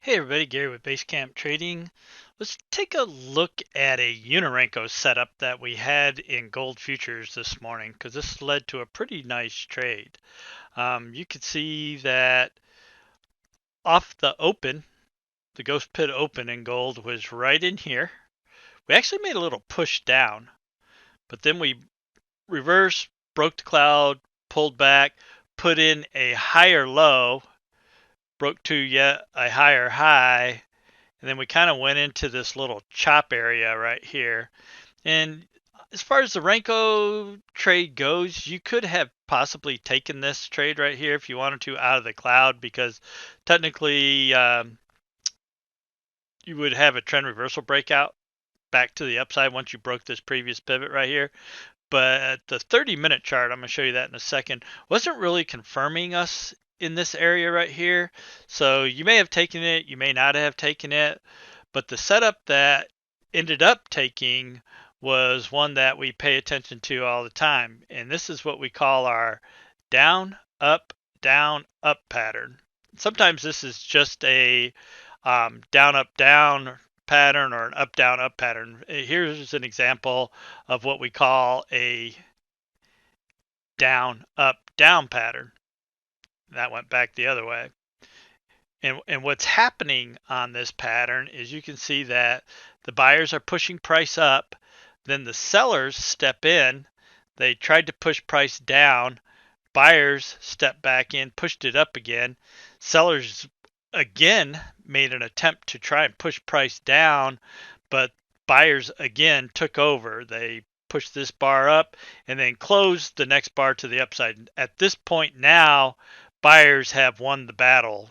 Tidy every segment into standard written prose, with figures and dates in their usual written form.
Hey everybody, Gary with Basecamp Trading. Let's take a look at a Unirenko setup that we had in gold futures this morning because this led to a pretty nice trade. You could see that off the open, the ghost pit open in gold was right in here. We actually made a little push down, but then we reversed, broke the cloud, pulled back, put in a higher low, broke to yet a higher high, and then we kind of went into this little chop area right here. And as far as the Renko trade goes, you could have possibly taken this trade right here if you wanted to out of the cloud because technically you would have a trend reversal breakout back to the upside once you broke this previous pivot right here. But the 30-minute chart, I'm going to show you that in a second, wasn't really confirming us in this area right here. So you may have taken it, you may not have taken it, but the setup that ended up taking was one that we pay attention to all the time. And this is what we call our down, up pattern. Sometimes this is just a down, up, down pattern or an up, up pattern. Here's an example of what we call a down, up, down pattern. That went back the other way. And what's happening on this pattern is you can see that the buyers are pushing price up, then the sellers step in, they tried to push price down, buyers stepped back in, pushed it up again, sellers again made an attempt to try and push price down, but buyers again took over. They pushed this bar up and then closed the next bar to the upside. At this point now, buyers have won the battle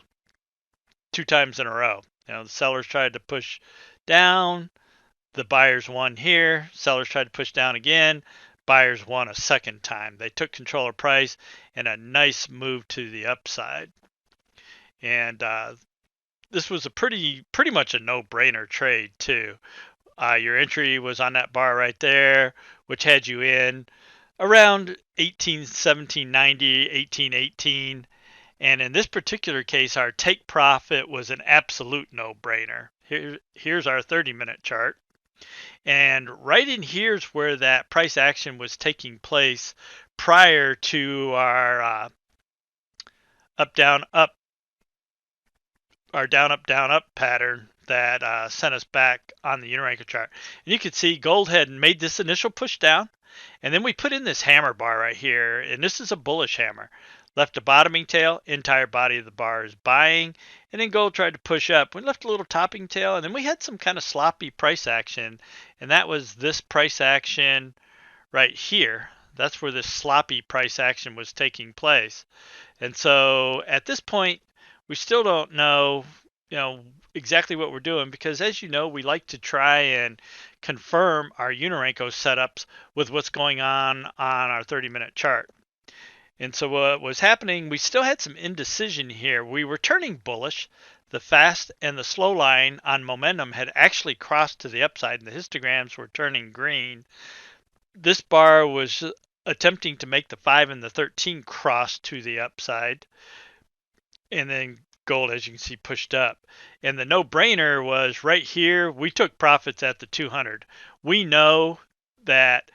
two times in a row. The sellers tried to push down, the buyers won here. Sellers tried to push down again. Buyers won a second time. They took control of price and a nice move to the upside. And this was a pretty much a no-brainer trade too. Your entry was on that bar right there, which had you in around 1817.90, 1818. And in this particular case, our take profit was an absolute no-brainer. Here's our 30-minute chart. And right in here's where that price action was taking place prior to our up, down, up, our down, up pattern that sent us back on the Unirenko chart. And you can see gold had made this initial push down, and then we put in this hammer bar right here, and this is a bullish hammer. Left a bottoming tail, entire body of the bar is buying, and then gold tried to push up. We left a little topping tail, and then we had some kind of sloppy price action, and that was this price action right here. That's where this sloppy price action was taking place. And so at this point, we still don't know, exactly what we're doing because as you know, we like to try and confirm our Unirenko setups with what's going on our 30-minute chart. And so what was happening, we still had some indecision here. We were turning bullish. The fast and the slow line on momentum had actually crossed to the upside and the histograms were turning green. This bar was attempting to make the 5 and the 13 cross to the upside. And then gold, as you can see, pushed up. And the no-brainer was right here. We took profits at the 200. We know that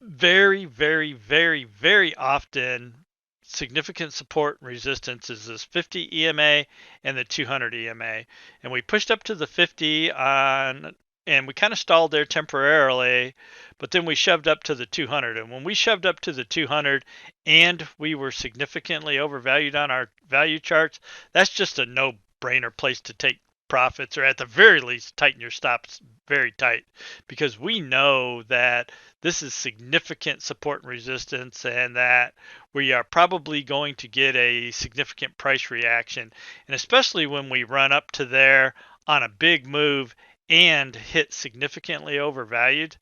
very, very, very, very often significant support and resistance is this 50 EMA and the 200 EMA. And we pushed up to the 50 on, and we kind of stalled there temporarily, but then we shoved up to the 200. And when we shoved up to the 200 and we were significantly overvalued on our value charts, that's just a no-brainer place to take profits, or at the very least tighten your stops very tight, because we know that this is significant support and resistance and that we are probably going to get a significant price reaction. And especially when we run up to there on a big move and hit significantly overvalued,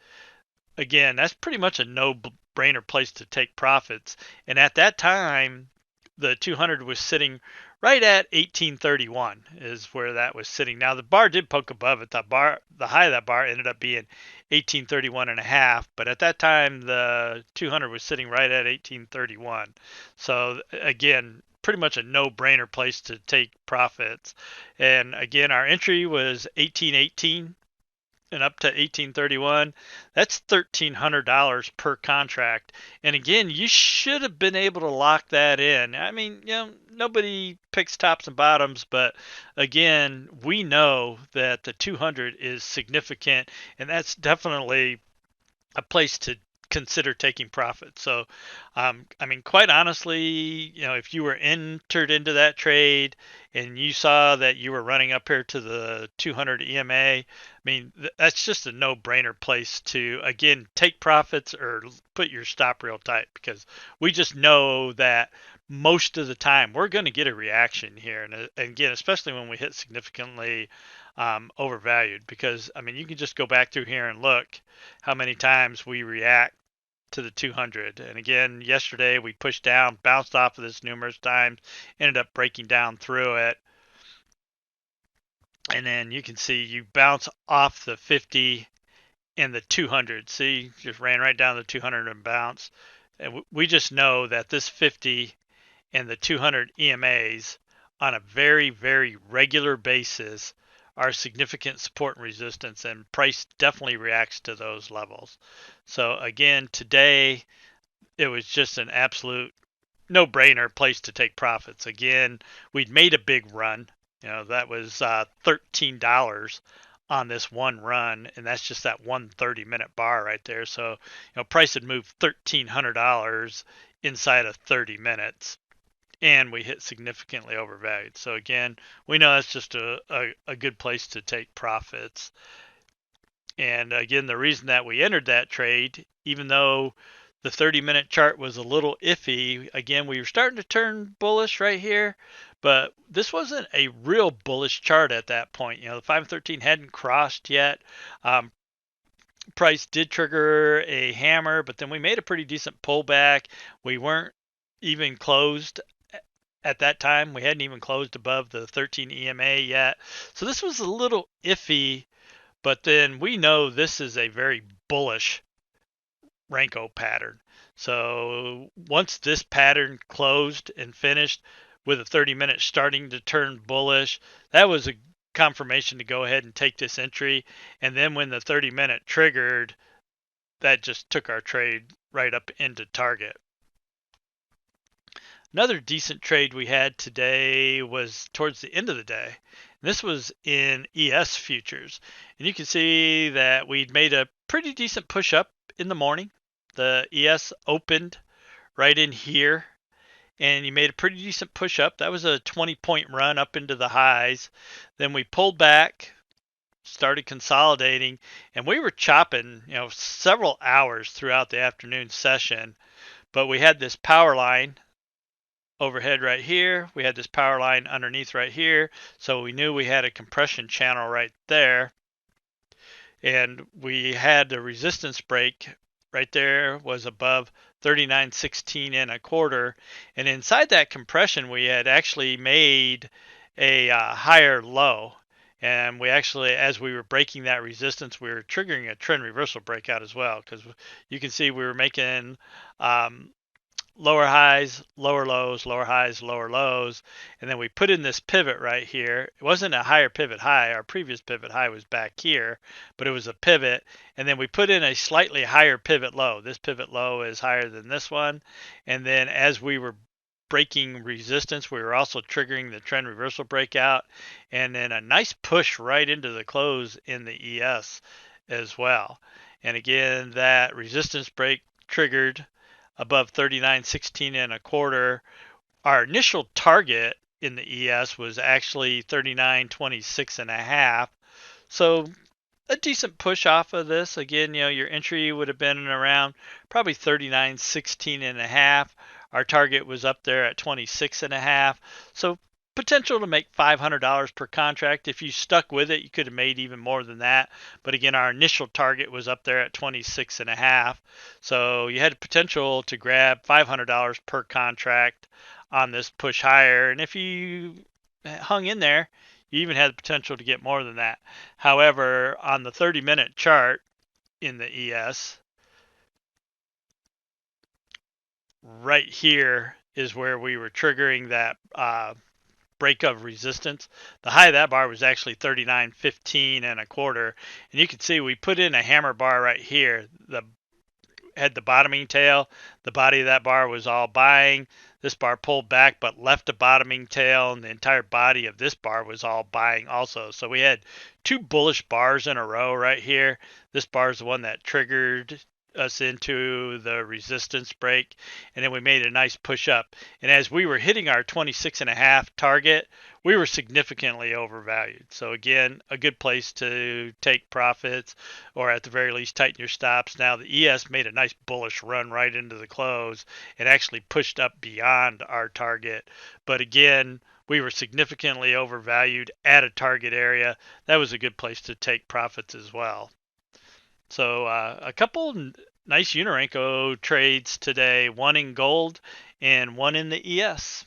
again, that's pretty much a no-brainer place to take profits. And at that time, the 200 was sitting right at 1831 is where that was sitting. Now the bar did poke above it. The high of that bar ended up being 1831 and a half, but at that time the 200 was sitting right at 1831. So again, pretty much a no-brainer place to take profits. And again, our entry was 1818 and up to 1831. That's $1,300 per contract. And again, you should have been able to lock that in. I mean, nobody picks tops and bottoms, but again, we know that the 200 is significant, and that's definitely a place to consider taking profit. So, I mean, quite honestly, if you were entered into that trade and you saw that you were running up here to the 200 EMA, I mean, that's just a no-brainer place to, again, take profits or put your stop real tight, because we just know that most of the time we're going to get a reaction here. And again, especially when we hit significantly overvalued, because I mean, you can just go back through here and look how many times we react to the 200. And again, yesterday we pushed down, bounced off of this numerous times, ended up breaking down through it. And then you can see you bounce off the 50 and the 200. See, just ran right down the 200 and bounced. And we just know that this 50 and the 200 EMAs on a very, very regular basis are significant support and resistance, and price definitely reacts to those levels. So again, today it was just an absolute no-brainer place to take profits. Again, we'd made a big run. That was $13 on this one run, and that's just that 130-minute bar right there. So, price had moved $1,300 inside of 30 minutes, and we hit significantly overvalued. So again, we know that's just a good place to take profits. And again, the reason that we entered that trade, even though the 30-minute chart was a little iffy, again, we were starting to turn bullish right here, but this wasn't a real bullish chart at that point. The 513 hadn't crossed yet. Price did trigger a hammer, but then we made a pretty decent pullback. We weren't even closed at that time. We hadn't even closed above the 13 EMA yet. So this was a little iffy, but then we know this is a very bullish Renko pattern. So once this pattern closed and finished with a 30-minute starting to turn bullish, that was a confirmation to go ahead and take this entry. And then when the 30-minute triggered, that just took our trade right up into target. Another decent trade we had today was towards the end of the day. This was in ES futures. And you can see that we'd made a pretty decent push up in the morning. The ES opened right in here, and you made a pretty decent push up. That was a 20-point run up into the highs. Then we pulled back, started consolidating, and we were chopping, several hours throughout the afternoon session. But we had this power line overhead right here. We had this power line underneath right here. So we knew we had a compression channel right there. And we had the resistance break right there was above 39.16 and a quarter. And inside that compression, we had actually made a higher low. And we actually, as we were breaking that resistance, we were triggering a trend reversal breakout as well, because you can see we were making lower highs, lower lows, lower highs, lower lows. And then we put in this pivot right here. It wasn't a higher pivot high. Our previous pivot high was back here, but it was a pivot. And then we put in a slightly higher pivot low. This pivot low is higher than this one. And then as we were breaking resistance, we were also triggering the trend reversal breakout. And then a nice push right into the close in the ES as well. And again, that resistance break triggered above 39.16 and a quarter. Our initial target in the ES was actually 39.26 and a half. So a decent push off of this. Again, your entry would have been around probably 39.16 and a half. Our target was up there at 26 and a half. So potential to make $500 per contract. If you stuck with it, you could have made even more than that. But again, our initial target was up there at 26 and a half. So you had potential to grab $500 per contract on this push higher. And if you hung in there, you even had the potential to get more than that. However, on the 30-minute chart in the ES, right here is where we were triggering that break of resistance. The high of that bar was actually 39.15 and a quarter, and you can see we put in a hammer bar right here. The had the bottoming tail. The body of that bar was all buying. This bar pulled back but left a bottoming tail, and the entire body of this bar was all buying also. So we had two bullish bars in a row right here. This bar is the one that triggered us into the resistance break, and then we made a nice push up. And as we were hitting our 26.5 target, we were significantly overvalued. So again, a good place to take profits, or at the very least tighten your stops. Now the ES made a nice bullish run right into the close and actually pushed up beyond our target. But again, we were significantly overvalued at a target area. That was a good place to take profits as well. So a couple nice Unirenko trades today, one in gold and one in the ES.